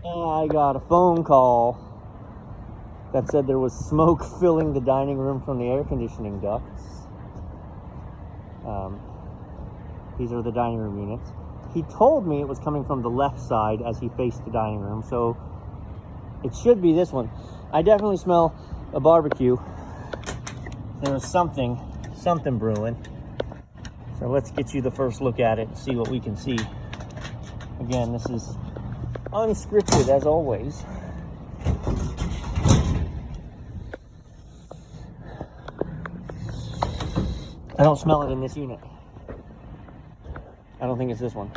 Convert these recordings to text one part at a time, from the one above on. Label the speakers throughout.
Speaker 1: I got a phone call that said there was smoke filling the dining room from the air conditioning ducts. These are the dining room units. He told me it was coming from the left side as he faced the dining room, so it should be this one. I definitely smell a barbecue. There was something brewing. So let's get you the first look at it and see what we can see. Again, this is unscripted as always. I don't smell it in this unit. I don't think it's this one.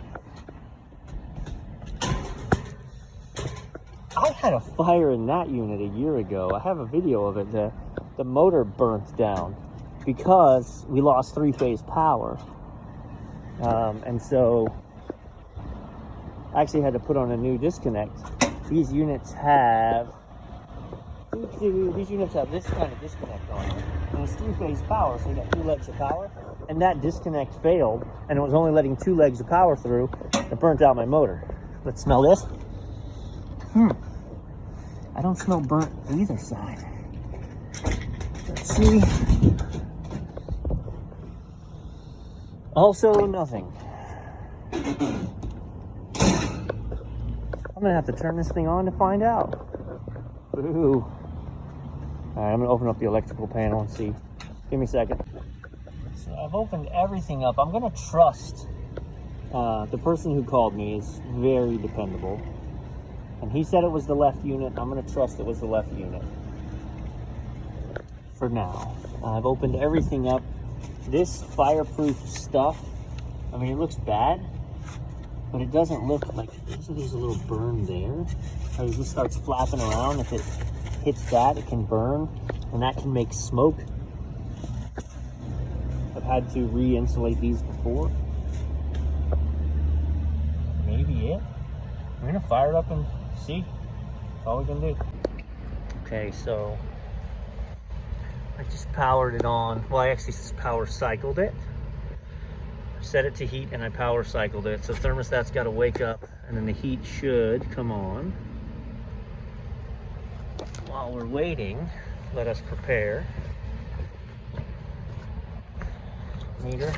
Speaker 1: I had a fire in that unit a year ago. I have a video of it. The motor burnt down because we lost three-phase power. And so I actually had to put on a new disconnect. These units have this kind of disconnect on them. And it's three-phase power, so you got two legs of power. And that disconnect failed, and it was only letting two legs of power through. It burnt out my motor. Let's smell this. I don't smell burnt either side. Let's see. Also nothing. I'm gonna have to turn this thing on to find out. Boo. All right, I'm gonna open up the electrical panel and see. Give me a second. So I've opened everything up. I'm gonna trust the person who called me is very dependable. And he said it was the left unit. I'm gonna trust it was the left unit. For now. I've opened everything up. This fireproof stuff, I mean, it looks bad, but it doesn't look like, there's a little burn there. As this starts flapping around, if it hits that, it can burn, and that can make smoke. I've had to re-insulate these before. Maybe it. We're gonna fire it up and see. That's all we can do. Okay, so I just powered it on. Well, I actually power cycled it. Set it to heat and I power cycled it. So thermostat's got to wake up and then the heat should come on. While we're waiting, let us prepare. Meter.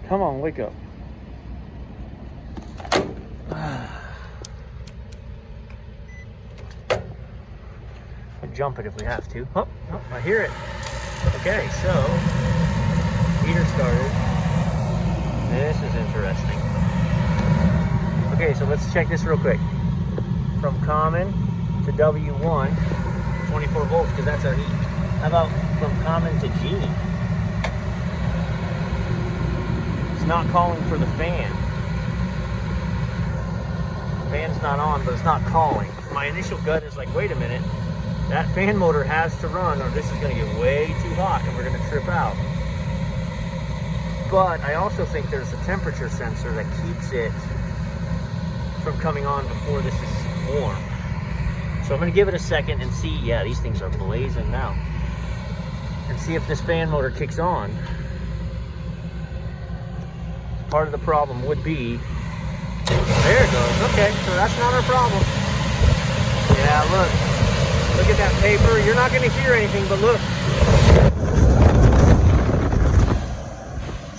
Speaker 1: Come on, wake up. We'll jump it if we have to. Oh, I hear it. Okay, so heater started. This is interesting. Okay, so let's check this real quick. From common to W1, 24 volts, because that's our heat. How about from common to G? It's not calling for the fan. The fan's not on, but it's not calling. My initial gut is like, wait a minute, that fan motor has to run or this is gonna get way too hot and we're gonna trip out. But I also think there's a temperature sensor that keeps it from coming on before this is warm. So I'm gonna give it a second and see, yeah, these things are blazing now. And see if this fan motor kicks on. Part of the problem would be, there it goes. Okay, so that's not our problem. Yeah, look at that paper. You're not gonna hear anything, but look.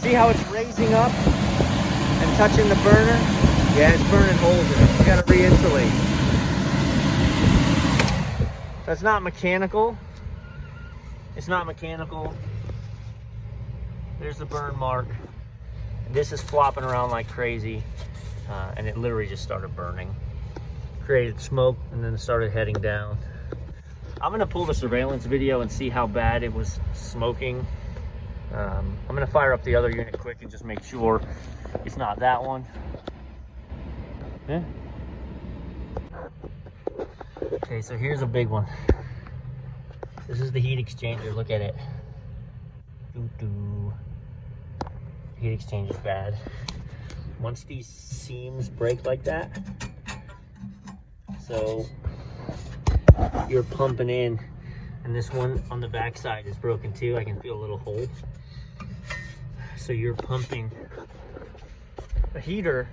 Speaker 1: See how it's raising up and touching the burner? Yeah, it's burning holes in it. You gotta re-insulate. That's not mechanical. It's not mechanical. There's the burn mark. This is flopping around like crazy, and it literally just started burning. Created smoke and then started heading down. I'm gonna pull the surveillance video and see how bad it was smoking. I'm gonna fire up the other unit quick and just make sure it's not that one. Yeah. Okay, so here's a big one. This is the heat exchanger, look at it. Doo-doo. Heat exchanger is bad. Once these seams break like that, so you're pumping in And this one on the back side is broken too. I can feel a little hole. So you're pumping a heater.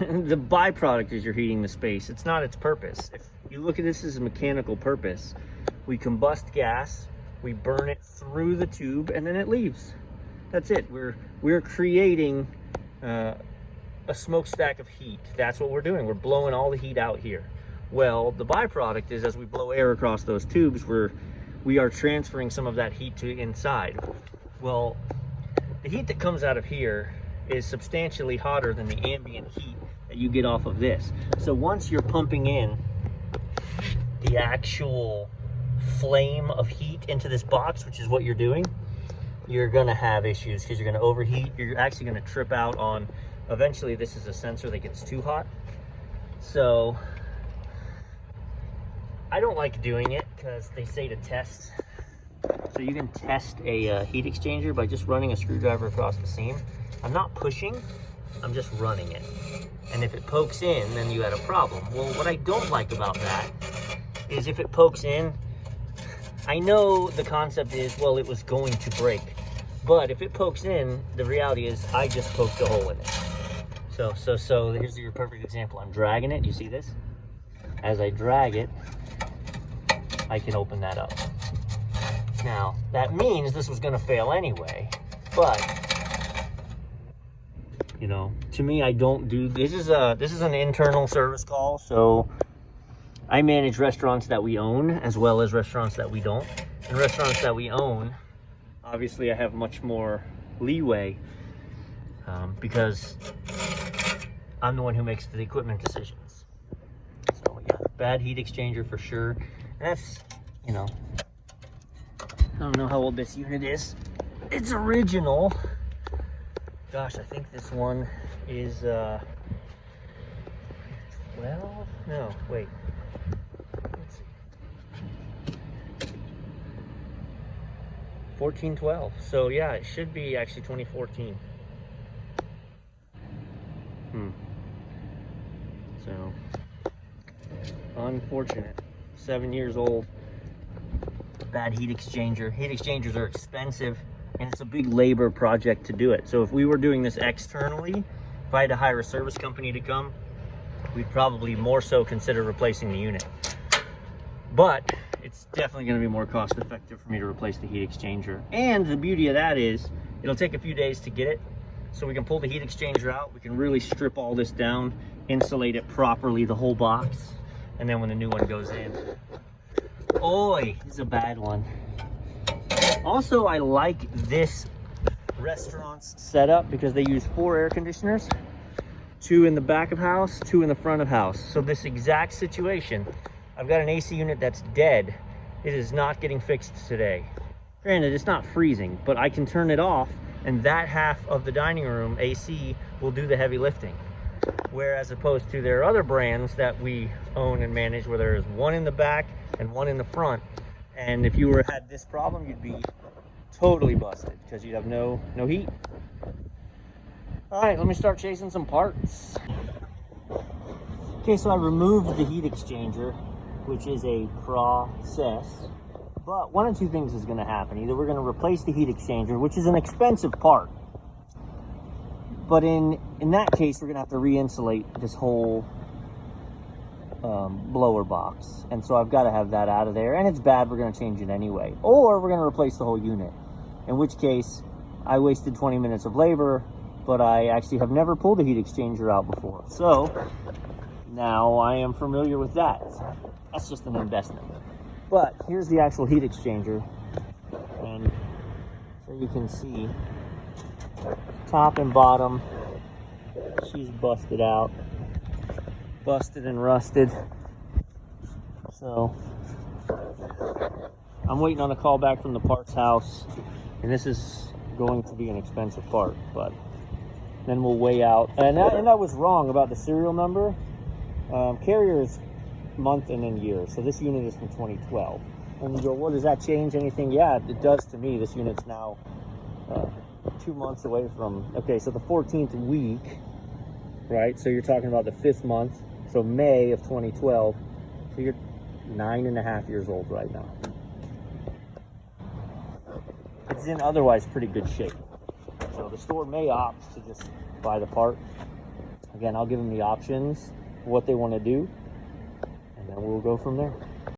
Speaker 1: The byproduct is you're heating the space. It's not its purpose. If you look at this as a mechanical purpose, we combust gas, we burn it through the tube, and then it leaves. That's it. We're creating a smokestack of heat. That's what we're doing. We're blowing all the heat out here. Well, the byproduct is as we blow air across those tubes, we are transferring some of that heat to inside. Well, the heat that comes out of here is substantially hotter than the ambient heat that you get off of this. So once you're pumping in the actual flame of heat into this box, which is what you're doing, you're gonna have issues because you're gonna overheat. You're actually gonna trip out on, eventually this is a sensor that gets too hot. So I don't like doing it because they say to test. So you can test a heat exchanger by just running a screwdriver across the seam. I'm not pushing, I'm just running it. And if it pokes in, then you had a problem. Well, what I don't like about that is if it pokes in, I know the concept is, well, it was going to break. But if it pokes in, the reality is I just poked a hole in it. So here's your perfect example. I'm dragging it, you see this? As I drag it, I can open that up. Now, that means this was gonna fail anyway, but you know, to me, I don't do, this is an internal service call, so I manage restaurants that we own as well as restaurants that we don't. And restaurants that we own, obviously I have much more leeway because I'm the one who makes the equipment decisions. So yeah, bad heat exchanger for sure. And that's, you know, I don't know how old this unit is. It's original. Gosh, I think this one is 12? No, wait. Let's see. 1412. So yeah, it should be actually 2014. So unfortunate. 7 years old. Bad heat exchanger. Heat exchangers are expensive, and it's a big labor project to do it. So if we were doing this externally, if I had to hire a service company to come, we'd probably more so consider replacing the unit. But it's definitely going to be more cost effective for me to replace the heat exchanger. And the beauty of that is it'll take a few days to get it. So we can pull the heat exchanger out. We can really strip all this down, insulate it properly, the whole box. And then when the new one goes in, oi, this is a bad one. Also, I like this restaurant's setup because they use 4 air conditioners, 2 in the back of house, 2 in the front of house. So this exact situation, I've got an AC unit that's dead. It is not getting fixed today. Granted, it's not freezing, but I can turn it off and that half of the dining room AC will do the heavy lifting. Whereas opposed to their other brands that we own and manage, where there's 1 in the back and 1 in the front. And if you had this problem, you'd be totally busted because you'd have no heat. All right, let me start chasing some parts. Okay, so I removed the heat exchanger, which is a process. But one of 2 things is going to happen. Either we're going to replace the heat exchanger, which is an expensive part. But in that case, we're going to have to re-insulate this whole blower box. And so I've got to have that out of there. And it's bad, we're going to change it anyway. Or we're going to replace the whole unit. In which case, I wasted 20 minutes of labor, but I actually have never pulled a heat exchanger out before. So now I am familiar with that. That's just an investment. But here's the actual heat exchanger. And so you can see top and bottom, she's busted out, busted and rusted. So I'm waiting on a call back from the parts house, and this is going to be an expensive part, but then we'll weigh out. And I was wrong about the serial number. Carrier is month and then year, so this unit is from 2012. And you go, well, does that change anything? Yeah, it does to me. This unit's now 2 months away from, okay, so the 14th week, right? So you're talking about the 5th month, so May of 2012. So you're 9.5 years old right now. It's in otherwise pretty good shape. So the store may opt to just buy the part. Again, I'll give them the options, what they want to do, and then we'll go from there.